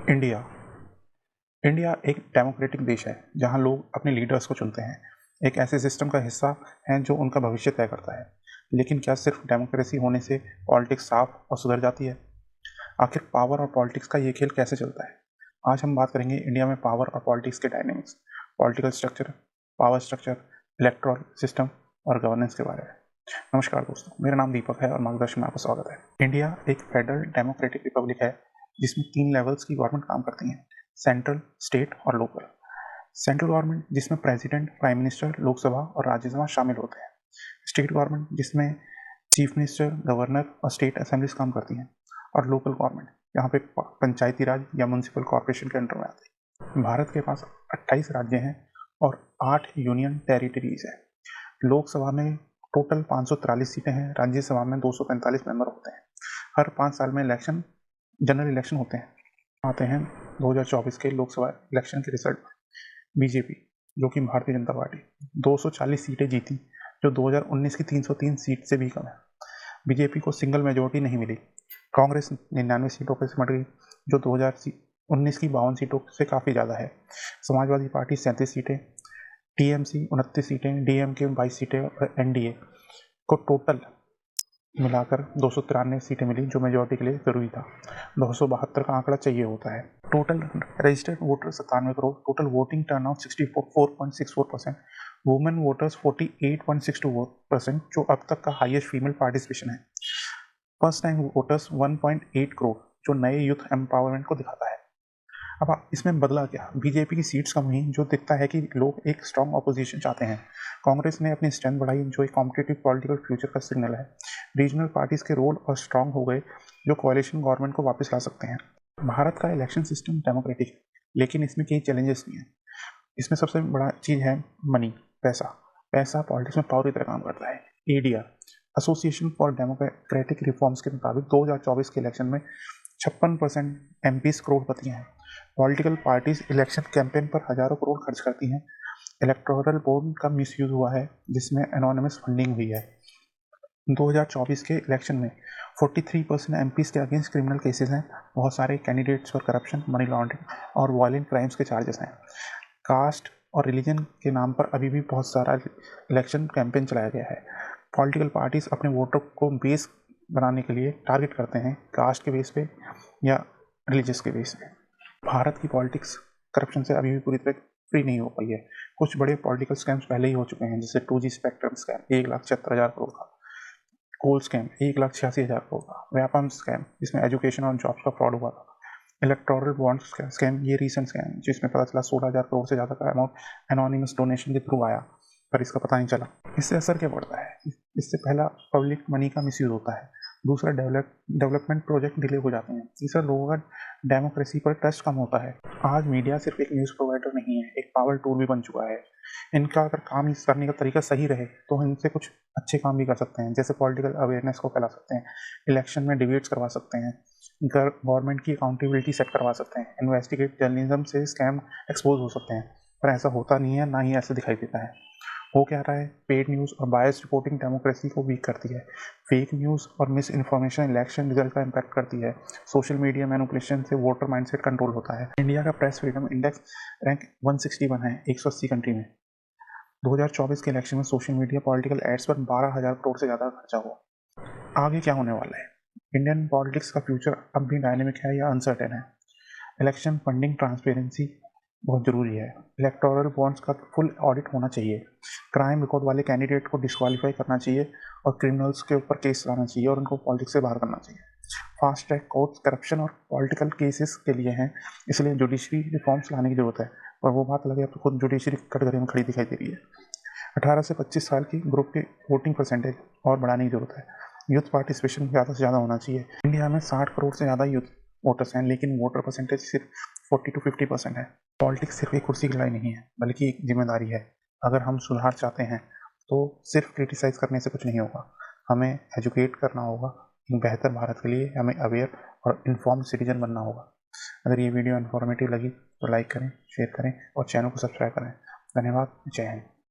India India एक democratic देश है जहां लोग अपने लीडर्स को चुनते हैं। एक ऐसे सिस्टम का हिस्सा है जो उनका भविष्य तय करता है। लेकिन क्या सिर्फ डेमोक्रेसी होने से पॉलिटिक्स साफ और सुधर जाती है? आखिर पावर और पॉलिटिक्स का ये खेल कैसे चलता है? आज हम बात करेंगे इंडिया में पावर और पॉलिटिक्स के dynamics, political structure, power structure, electoral system और गवर्नेंस के बारे में। नमस्कार दोस्तों, मेरा नाम दीपक है और मार्गदर्शन में आपका स्वागत है। इंडिया एक फेडरल डेमोक्रेटिक रिपब्लिक है जिसमें 3 लेवल्स की गवर्नमेंट काम करती हैं: सेंट्रल, स्टेट और लोकल। सेंट्रल गवर्नमेंट जिसमें प्रेसिडेंट, प्राइम मिनिस्टर, लोकसभा और राज्यसभा शामिल होते हैं। स्टेट गवर्नमेंट जिसमें चीफ मिनिस्टर, गवर्नर और स्टेट असेंबलीज काम करती हैं। और लोकल गवर्नमेंट यहाँ पे पंचायती राज या म्यूनसिपल कॉर्पोरेशन के अंडर में आती है। भारत के पास 28 राज्य हैं और 8 यूनियन टेरिटरीज हैं। लोकसभा में टोटल 543 सीटें हैं, राज्यसभा में 245 मेंबर होते हैं। हर 5 साल में जनरल इलेक्शन होते हैं। आते हैं 2024 के लोकसभा इलेक्शन के रिजल्ट। बीजेपी, जो कि भारतीय जनता पार्टी, 240 सीटें जीती, जो 2019 की 303 सीट से भी कम है। बीजेपी को सिंगल मेजोरिटी नहीं मिली। कांग्रेस 99 सीटों पर सिमट गई, जो 2019 की 52 सीटों से काफ़ी ज़्यादा है। समाजवादी पार्टी 37 सीटें, टीएमसी 29 सीटें, डीएमके 22 सीटें और एनडीए को टोटल मिलाकर 293 सीटें मिली, जो मेजोरिटी के लिए जरूरी था। 272 का आंकड़ा चाहिए होता है। Total registered voter 97 crore, total voting turnout 64.64%, women voters 48.62%, जो अब तक का हाईएस्ट फीमेल पार्टिसिपेशन है। फर्स्ट टाइम वोटर्स 1.8 करोड़, जो नए यूथ एम्पावरमेंट को दिखाता है। अब इसमें बदला क्या? बीजेपी की सीट्स कम हुई, जो दिखता है कि लोग एक स्ट्रांग ऑपोजिशन चाहते हैं। कांग्रेस ने अपनी स्ट्रेंथ बढ़ाई, जो एक कॉम्पिटिटिव पॉलिटिकल फ्यूचर का सिग्नल है। रीजनल पार्टीज के रोल और स्ट्रांग हो गए, जो कोalition गवर्नमेंट को वापस ला सकते हैं। भारत का इलेक्शन सिस्टम डेमोक्रेटिक है, लेकिन इसमें कई चैलेंजेस भी हैं। इसमें सबसे बड़ा चीज़ है मनी, पैसा। पैसा पॉलिटिक्स में पावर की तरह काम करता है। ADR, association for democratic reforms के मुताबिक 2024 के इलेक्शन में 56% एमपीज करोड़पति हैं। पॉलिटिकल पार्टीज इलेक्शन कैंपेन पर हजारों करोड़ खर्च करती हैं। इलेक्टोरल बॉन्ड का मिसयूज हुआ है, जिसमें एनोनिमस फंडिंग हुई है। 2024 के इलेक्शन में 43% एमपीज के अगेंस्ट क्रिमिनल केसेस हैं। बहुत सारे कैंडिडेट्स पर करप्शन, मनी लॉन्ड्रिंग और वायलेंट क्राइम्स के चार्जेस हैं। कास्ट और रिलीजन के नाम पर अभी भी बहुत सारा इलेक्शन कैंपेन चलाया गया है। पॉलिटिकल पार्टीज अपने वोटर को बेस बनाने के लिए टारगेट करते हैं, कास्ट के बेस पे या रिलीजियस के बेस पे। भारत की पॉलिटिक्स करप्शन से अभी भी पूरी तरह फ्री नहीं हो पाई है। कुछ बड़े पॉलिटिकल स्कैम्स पहले ही हो चुके हैं, जैसे 2G स्पेक्ट्रम स्कैम 1,76,000 करोड़ का, कोल स्कैम 1,86,000 करोड़ का, व्यापम स्कैम जिसमें एजुकेशन और जॉब्स का फ्रॉड हुआ था, इलेक्टोरल बॉन्ड स्कैम, ये रीसेंट स्कैम जिसमें पता चला 16,000 करोड़ से ज़्यादा का अमाउंट एनोनिमस डोनेशन के थ्रू आया, पर इसका पता नहीं चला। इससे असर क्या पड़ता है? इससे पहला, पब्लिक मनी का मिसयूज होता है। दूसरा, डेवलपमेंट प्रोजेक्ट डिले हो जाते हैं। तीसरा, लोगों का डेमोक्रेसी पर ट्रस्ट कम होता है। आज मीडिया सिर्फ एक न्यूज़ प्रोवाइडर नहीं है, एक पावर टूल भी बन चुका है। इनका अगर काम करने का तरीका सही रहे तो इनसे कुछ अच्छे काम भी कर सकते हैं, जैसे पॉलिटिकल अवेयरनेस को फैला सकते हैं, इलेक्शन में डिबेट्स करवा सकते हैं, गवर्नमेंट की अकाउंटेबिलिटी सेट करवा सकते हैं, इन्वेस्टिगेट जर्नलिज्म से स्कैम एक्सपोज हो सकते हैं। पर ऐसा होता नहीं है, ना ही ऐसा दिखाई देता है। हो क्या रहा है? पेड न्यूज़ और बायस रिपोर्टिंग डेमोक्रेसी को वीक करती है। फेक न्यूज़ और मिस इन्फॉर्मेशन इलेक्शन रिजल्ट का इम्पैक्ट करती है। सोशल मीडिया मैनिपुलेशन से वोटर माइंडसेट कंट्रोल होता है। इंडिया का प्रेस फ्रीडम इंडेक्स रैंक 161 है 180 कंट्री में। 2024 के इलेक्शन में सोशल मीडिया पॉलिटिकल एड्स पर 12,000 करोड़ से ज़्यादा खर्चा हुआ। आगे क्या होने वाला है? इंडियन पॉलिटिक्स का फ्यूचर अब भी डायनेमिक है या अनसर्टेन है? इलेक्शन फंडिंग ट्रांसपेरेंसी बहुत ज़रूरी है। इलेक्टोरल बॉन्ड्स का फुल ऑडिट होना चाहिए। क्राइम रिकॉर्ड वाले कैंडिडेट को डिस्क्वालीफाई करना चाहिए और क्रिमिनल्स के ऊपर केस चलाना चाहिए और उनको पॉलिटिक्स से बाहर करना चाहिए। फास्ट ट्रैक कोर्ट्स करप्शन और पॉलिटिकल केसेस के लिए हैं, इसलिए जुडिशरी रिफॉर्म्स लाने की जरूरत है। और वो बात अलग है, अब तो खुद जुडिशरी कटघरे में खड़ी दिखाई दे रही है। 18 से 25 साल की ग्रुप की वोटिंग परसेंटेज और बढ़ाने की जरूरत है। यूथ पार्टिसिपेशन ज़्यादा से ज़्यादा होना चाहिए। इंडिया में 60 करोड़ से ज़्यादा यूथ वोटर्स हैं, लेकिन वोटर परसेंटेज सिर्फ 40 to 50% है। पॉलिटिक्स सिर्फ एक कुर्सी की लड़ाई नहीं है, बल्कि एक जिम्मेदारी है। अगर हम सुधार चाहते हैं तो सिर्फ क्रिटिसाइज करने से कुछ नहीं होगा। हमें एजुकेट करना होगा। एक बेहतर भारत के लिए हमें अवेयर और इन्फॉर्म्ड सिटीजन बनना होगा। अगर ये वीडियो इन्फॉर्मेटिव लगी तो लाइक करें, शेयर करें और चैनल को सब्सक्राइब करें। धन्यवाद। जय हिंद।